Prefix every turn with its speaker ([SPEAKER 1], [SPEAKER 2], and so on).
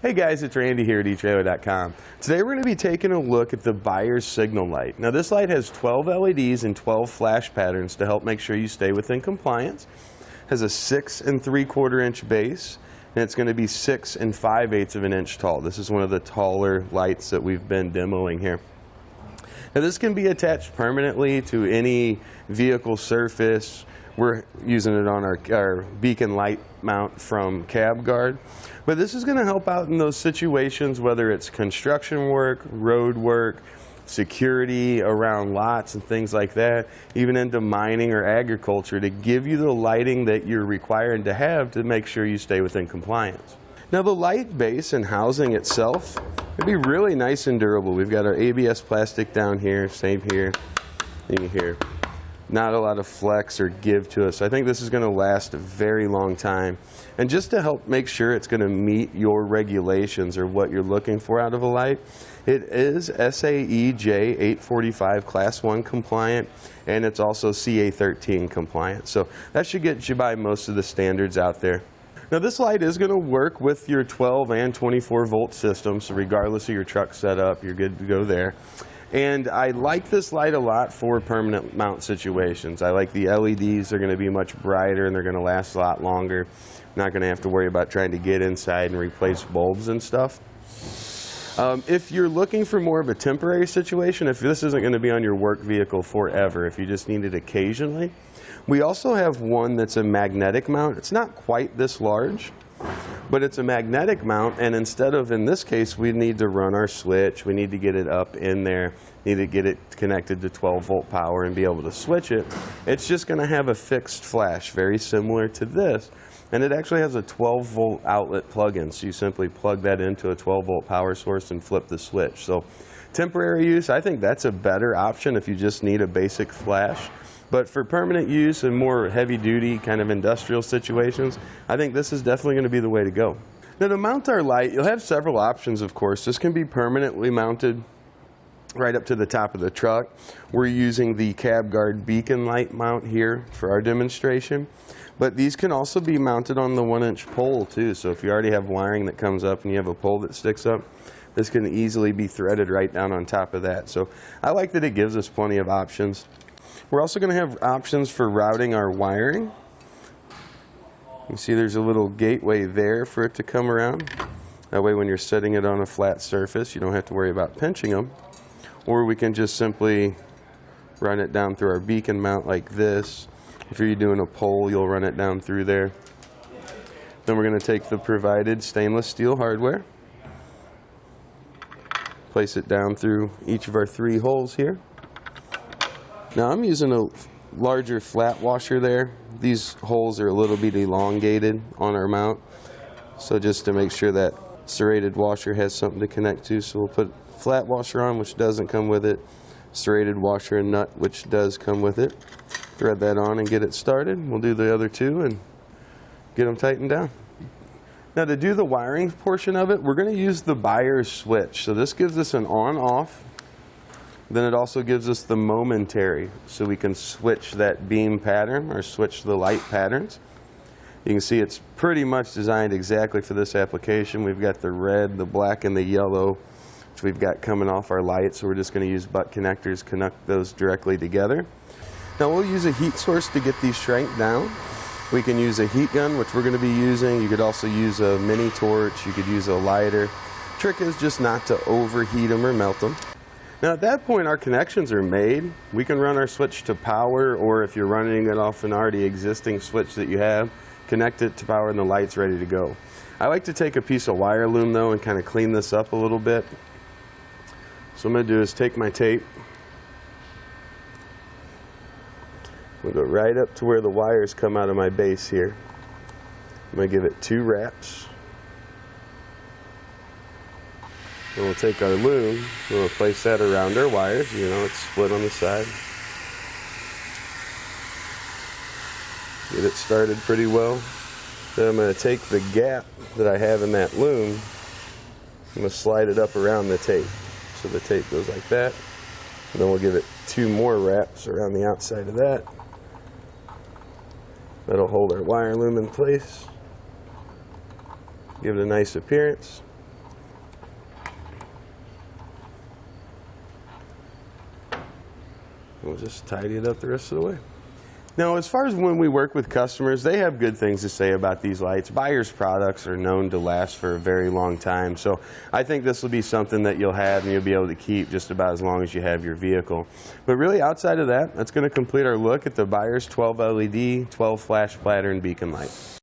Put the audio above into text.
[SPEAKER 1] Hey guys, it's Randy here at etrailer.com. Today we're going to be taking a look at the buyer's signal light. Now this light has 12 LEDs and 12 flash patterns to help make sure you stay within compliance. It has a 6 3/4 inch base, and it's going to be 6 5/8 of an inch tall. This is one of the taller lights that we've been demoing here. Now this can be attached permanently to any vehicle surface. We're using it on our beacon light mount from Cab Guard. But this is going to help out in those situations, whether it's construction work, road work, security around lots and things like that, even into mining or agriculture, to give you the lighting that you're required to have to make sure you stay within compliance. Now the light base and housing itself would be really nice and durable. We've got our ABS plastic down here, same here, in here. Not a lot of flex or give to it. So I think this is going to last a very long time. And just to help make sure it's going to meet your regulations or what you're looking for out of a light, it is SAE J845 Class 1 compliant, and it's also CA13 compliant. So that should get you by most of the standards out there. Now this light is going to work with your 12 and 24 volt systems, so regardless of your truck setup, you're good to go there. And I like this light a lot for permanent mount situations. I like the LEDs. They're going to be much brighter and they're going to last a lot longer. Not going to have to worry about trying to get inside and replace bulbs and stuff. If you're looking for more of a temporary situation, if this isn't going to be on your work vehicle forever, if you just need it occasionally, we also have one that's a magnetic mount. It's not quite this large, but it's a magnetic mount, and instead of, in this case, we need to run our switch, we need to get it up in there, need to get it connected to 12 volt power and be able to switch it. It's just going to have a fixed flash, very similar to this, and it actually has a 12 volt outlet plug-in, so you simply plug that into a 12 volt power source and flip the switch. So temporary use, I think that's a better option if you just need a basic flash. But for permanent use and more heavy-duty kind of industrial situations, I think this is definitely going to be the way to go. Now to mount our light, you'll have several options, of course. This can be permanently mounted right up to the top of the truck. We're using the Cab Guard beacon light mount here for our demonstration. But these can also be mounted on the 1-inch pole too. So if you already have wiring that comes up and you have a pole that sticks up, this can easily be threaded right down on top of that. So I like that it gives us plenty of options. We're also going to have options for routing our wiring. You see there's a little gateway there for it to come around. That way when you're setting it on a flat surface, you don't have to worry about pinching them. Or we can just simply run it down through our beacon mount like this. If you're doing a pole, you'll run it down through there. Then we're going to take the provided stainless steel hardware, place it down through each of our 3 holes here. Now I'm using a larger flat washer there. These holes are a little bit elongated on our mount, so just to make sure that serrated washer has something to connect to. So we'll put flat washer on, which doesn't come with it, serrated washer and nut, which does come with it. Thread that on and get it started. We'll do the other 2 and get them tightened down. Now to do the wiring portion of it, we're going to use the buyer's switch. So this gives us an on-off. Then it also gives us the momentary, so we can switch that beam pattern or switch the light patterns. You can see it's pretty much designed exactly for this application. We've got the red, the black, and the yellow, which we've got coming off our light, so we're just going to use butt connectors, connect those directly together. Now we'll use a heat source to get these shrank down. We can use a heat gun, which we're going to be using. You could also use a mini torch, you could use a lighter. Trick is just not to overheat them or melt them. Now at that point our connections are made. We can run our switch to power, or if you're running it off an already existing switch that you have, connect it to power and the light's ready to go. I like to take a piece of wire loom though and kind of clean this up a little bit. So what I'm going to do is take my tape. We'll go right up to where the wires come out of my base here. I'm going to give it 2 wraps. And we'll take our loom, we'll place that around our wires. You know, it's split on the side. Get it started pretty well. Then I'm going to take the gap that I have in that loom, I'm going to slide it up around the tape. So the tape goes like that. And then we'll give it 2 more wraps around the outside of that. That'll hold our wire loom in place. Give it a nice appearance. We'll just tidy it up the rest of the way. Now, as far as when we work with customers, they have good things to say about these lights. Buyers' products are known to last for a very long time, so I think this will be something that you'll have and you'll be able to keep just about as long as you have your vehicle. But really, outside of that, that's going to complete our look at the Buyers 12 LED, 12 flash pattern beacon light.